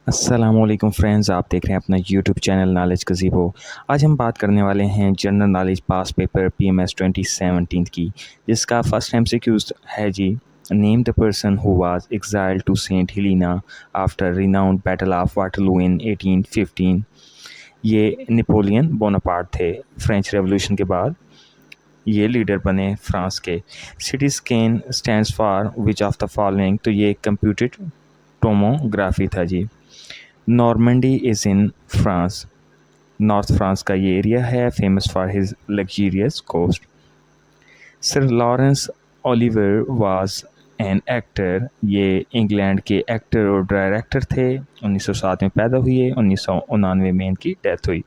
अस्सलामुअलैकुम फ्रेंड्स, आप देख रहे हैं अपना यूट्यूब चैनल नॉलेज गज़ीबो। आज हम बात करने वाले हैं general knowledge past paper PMS 2017 की, जिसका फर्स्ट एमसीक्यूज है जी। Name the person who was exiled to Saint Helena after renowned battle of Waterloo in 1815। ये नेपोलियन बोनापार्ट थे। फ्रेंच रेवोल्यूशन के बाद ये लीडर बने फ्रांस के। CT scan stands for which of the following, तो ये कंप्यूटेड टोमोग्राफी था जी। Normandy is in France, north France का ये एरिया है, famous for his luxurious coast. Sir Laurence Olivier was an actor, ये इंग्लैंड के एक्टर और डायरेक्टर थे। 1907 में पैदा हुए, 1999 में इनकी डेथ हुई।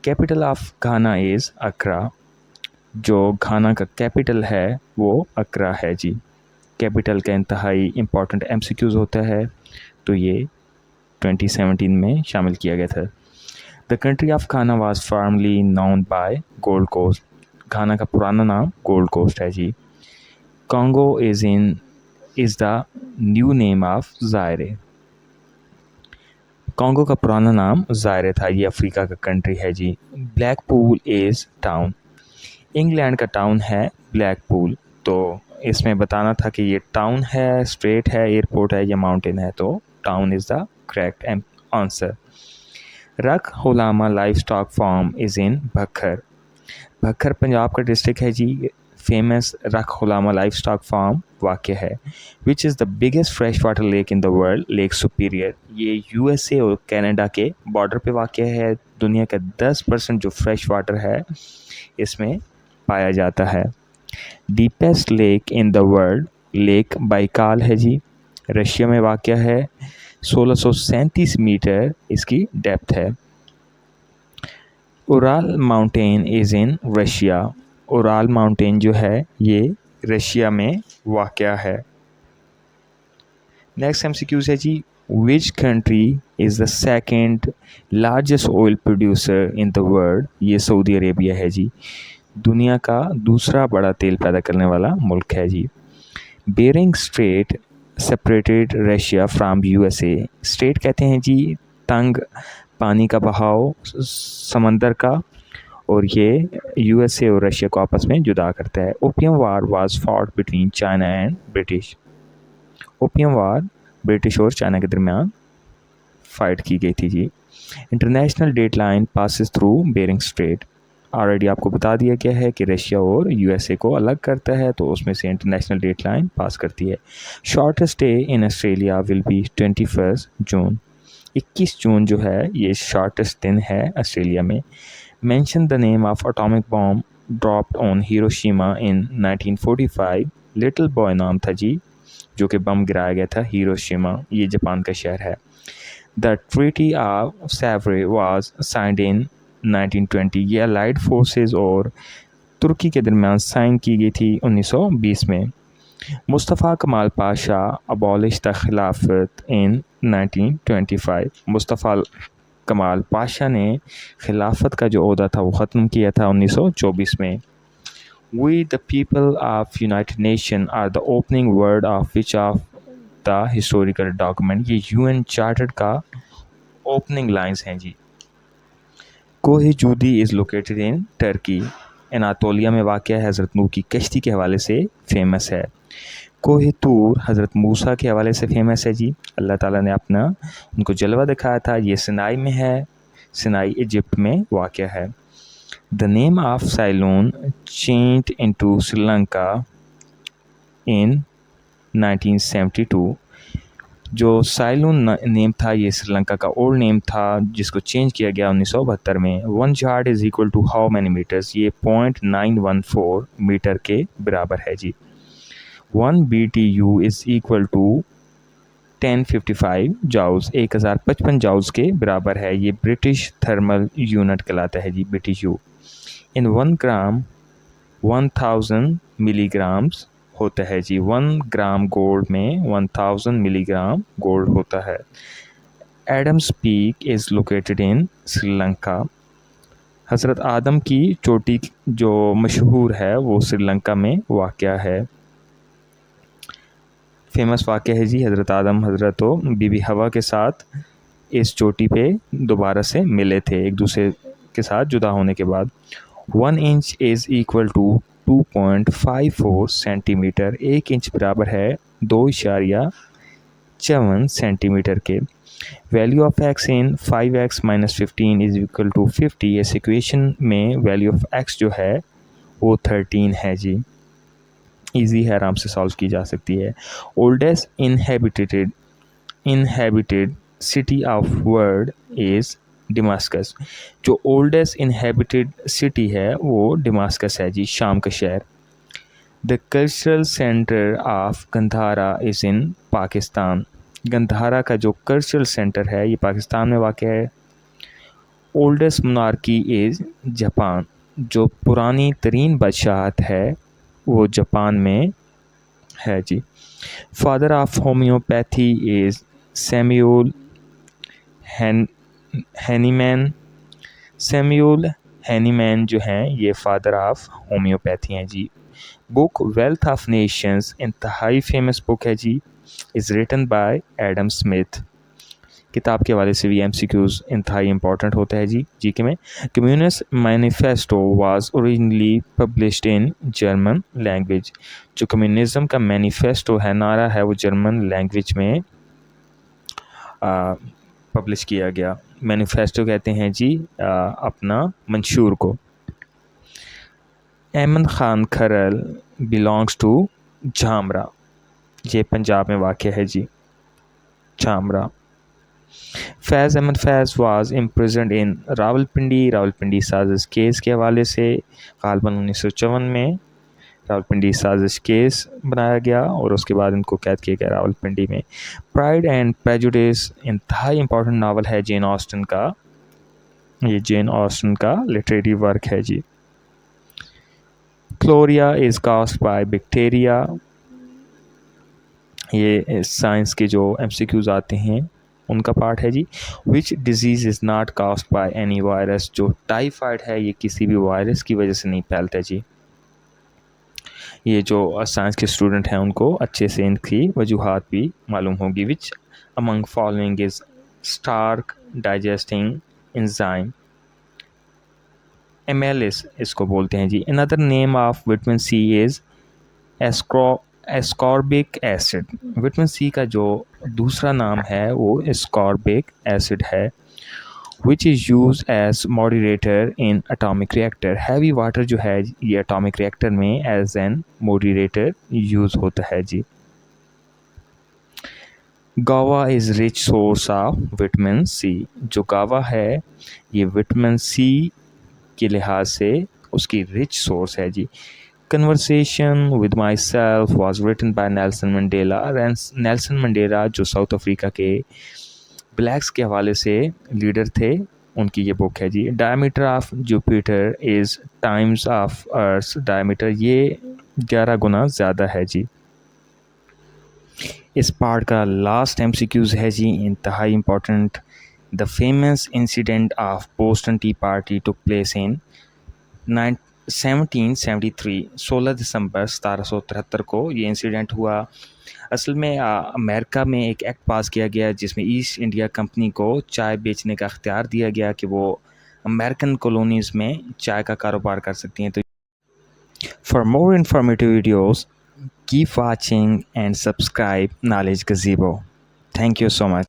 कैपिटल ऑफ घाना इज़ अक्रा, जो घाना का कैपिटल है वो अक्रा है जी। कैपिटल का इंतहाई इम्पॉर्टेंट एमसीक्यूज़ होता है, तो ये 2017 में शामिल किया गया था। The country of Ghana was formerly known by Gold Coast, Ghana का पुराना नाम गोल्ड कोस्ट है जी। Congo is the new name of Zaire, Congo का पुराना नाम ज़ायरे था, ये अफ्रीका का कंट्री है जी। ब्लैकपूल इज़ टाउन, इंग्लैंड का टाउन है ब्लैकपूल, तो इसमें बताना था कि ये टाउन है, स्ट्रेट है, एयरपोर्ट है या माउंटेन है, तो town is the correct answer. Rakh Ghulaman livestock farm is in Bhakkar, Bhakkar Punjab का डिस्ट्रिक्ट है जी। फेमस रख होलामा लाइफ स्टॉक फार्म वाक़ है। Which is the biggest fresh water lake in the world, lake superior, ये यूएसए और कनाडा के बॉर्डर पे वाक़ है। दुनिया का 10% जो फ्रेश वाटर है इसमें पाया जाता है। Deepest lake in the world, lake Baikal है जी, रशिया में वाक़ है। 1637 मीटर इसकी डेप्थ है। Ural mountain is in Russia, Ural mountain जो है ये रशिया में वाक़या है। नेक्स्ट एमसीक्यूज़ है जी। Which country is the second largest oil producer in the world, ये सऊदी अरेबिया है जी। दुनिया का दूसरा बड़ा तेल पैदा करने वाला मुल्क है जी। Bering Strait separated Russia from USA, strait कहते हैं जी तंग पानी का बहाव समंदर का, और ये यूएसए और रशिया को आपस में जुदा करता है। Opium war was fought between China and British, opium war British और चाइना के दरमियान फाइट की गई थी जी। International date line passes through Bering Strait, already आपको बता दिया गया है कि रशिया और यूएसए को अलग करता है, तो उसमें से इंटरनेशनल डेट लाइन पास करती है। Shortest day in Australia will be 21 जून, 21 जून जो है ये शॉर्टेस्ट दिन है ऑस्ट्रेलिया में। Mention the name of atomic bomb dropped on Hiroshima in 1945, little boy नाम था जी जो कि बम गिराया गया था हिरोशिमा, ये जापान का शहर है। The treaty of severe was signed in 1920, ये अलाइड फोर्सेस और तुर्की के दरमियान साइन की गई थी 1920 में। मुस्तफ़ा कमाल पाशा अबॉलिश द खिलाफत इन 1925, मुस्तफ़ा कमाल पाशा ने खिलाफत का जो ओहदा था वो ख़त्म किया था 1924 में। We the people of United Nation are the opening word of which of the historical document, ये यूएन चार्टर का ओपनिंग लाइंस हैं जी। कोहे जूदी is located in Turkey, Anatolia में वाक़या है, हज़रत नूह की कश्ती के हवाले से फेमस है। कोहे तूर हज़रत मूसा के हवाले से फेमस है जी, अल्लाह ताला ने अपना उनको जलवा दिखाया था, ये सिनाई में है, सिनाई इजिप्ट में वाक़या है। The name of Ceylon changed into Sri Lanka in 1972, जो साइलोन नेम था ये श्रीलंका का ओल्ड नेम था जिसको चेंज किया गया 1972 में। 1 yard is equal to how many metres, ये 0.914 मीटर के बराबर है जी। 1 BTU is equal to 1055 joules, 1055 joules के बराबर है, ये ब्रिटिश थर्मल यूनिट कहलाता है जी, BTU। इन 1 ग्राम 1000 मिलीग्राम्स होता है जी, 1 ग्राम गोल्ड में 1000 मिलीग्राम गोल्ड होता है। Adam's Peak is located in Sri Lanka, हज़रत आदम की चोटी जो मशहूर है वो श्रीलंका में वाक़या है। फेमस वाक़या है जी, हज़रत आदम हज़रत बीबी हवा के साथ इस चोटी पे दोबारा से मिले थे एक दूसरे के साथ जुदा होने के बाद। 1 inch is equal to 2.54 centimetre. 1 inch बराबर है 2.54 सेंटीमीटर के। Value of x in 5x - 15 is equal to 50। इस इक्वेशन में वैल्यू ऑफ एक्स जो है वो 13 है जी। इजी है, आराम से सॉल्व की जा सकती है। Oldest inhabited city of world is Damascus. जो ओल्डेस्ट इनहेबिटेड सिटी है वो डमास्कस है जी, शाम का शहर। The cultural centre of Gandhara is in Pakistan. Gandhara का जो कल्चरल सेंटर है ये पाकिस्तान में वाक़ है। Oldest monarchy is Japan. जो पुरानी तरीन बादशाहत है वो जापान में है जी। Father of homeopathy is Samuel Hahnemann. Samuel Hahnemann जो हैं ये फादर ऑफ होम्योपैथी हैं जी। बुक वेल्थ ऑफ नेशंस इंतहाई फेमस बुक है जी, is written by Adam Smith. किताब के हवाले से भी MCQs इंतहाई इंपॉर्टेंट होता है जी के में। Communist manifesto was originally published in German language. जो कम्युनिज़म का मैनिफेस्टो है, नारा है, वो जर्मन लैंग्वेज में पब्लिश किया गया। मैनिफेस्टो कहते हैं जी अपना मंशूर को। अहमद खान खरल बिलोंग्स टू झामरा। ये पंजाब में वाक़ है जी, झामरा। फैज़ अहमद फैज़ वाज इम्प्रिजन्ड इन रावलपिंडी साजिश केस के हवाले से गालबन 1954 में रावलपिंडी साजिश केस बनाया गया और उसके बाद इनको कैद किया गया रावलपिंडी में। प्राइड एंड प्रेजुडिस इंतहाई इंपॉर्टेंट नावल है जेन ऑस्टन का। ये जेन ऑस्टन का लिटरेरी वर्क है जी। Cholera is caused by bacteria. ये साइंस के जो MCQs आते हैं उनका पार्ट है जी। Which disease is not caused by any virus. जो टाइफाइड है ये किसी भी वायरस की वजह से नहीं फैलता जी। ये जो साइंस के स्टूडेंट हैं उनको अच्छे से इनकी वजूहात भी मालूम होगी। Which among following is starch digesting enzyme. Amylase इसको बोलते हैं जी। Another name of vitamin C is ascorbic acid. Vitamin C का जो दूसरा नाम है वो एस्कॉर्बिक एसिड है। Which is use as moderator in atomic reactor. Heavy water जो है ये एटॉमिक रिएक्टर में एज एन मॉडरेटर यूज़ होता है जी। Guava is rich source of vitamin C। जो गावा है ये विटामिन C के लिहाज से उसकी रिच सोर्स है जी। Conversation with myself was written by Nelson Mandela. Nelson Mandela जो साउथ अफ्रीका के ब्लैक्स के हवाले से लीडर थे, उनकी ये बुक है जी। Diameter of Jupiter is times of earth. Diameter ये 11 गुना ज़्यादा है जी। इस पार्ट का लास्ट MCQs है जी, इंतहाई important. The famous incident of Boston T party took place in 1773। 16 दिसंबर 1773 को ये इंसिडेंट हुआ। असल में अमेरिका में एक एक्ट पास किया गया जिसमें ईस्ट इंडिया कंपनी को चाय बेचने का अख्तियार दिया गया कि वो अमेरिकन कॉलोनीज़ में चाय का कारोबार कर सकती हैं। तो for more informative videos keep watching and subscribe Knowledge Gazebo. Thank you so much.